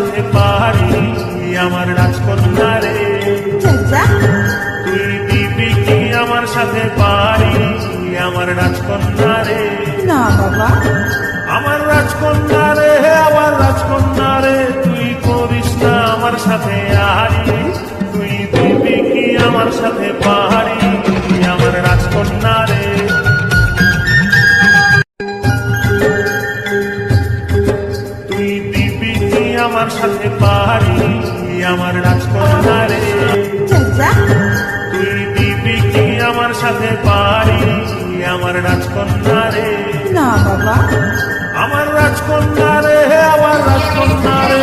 সাথে পারি আমার রাজকন্যা রে। চাচা, তুই দিবি কি আমার সাথে পারি আমার রাজকন্যা রে। না বাবা, আমার রাজকন্যা রে, আমার রাজকন্যা রে, তুই করিস না আমার সাথে আরি। তুই দিবি কি আমার সাথে পারি আমার রাজকন্যা রে। তুই দিবি কি আমার সাথে পারি আমার রাজকন্যা রে। চাচা, তুই দিবি কি আমার সাথে পারি আমার রাজকন্যা রে। না বাবা, আমার রাজকন্যা রে, আমার রাজকন্যা রে,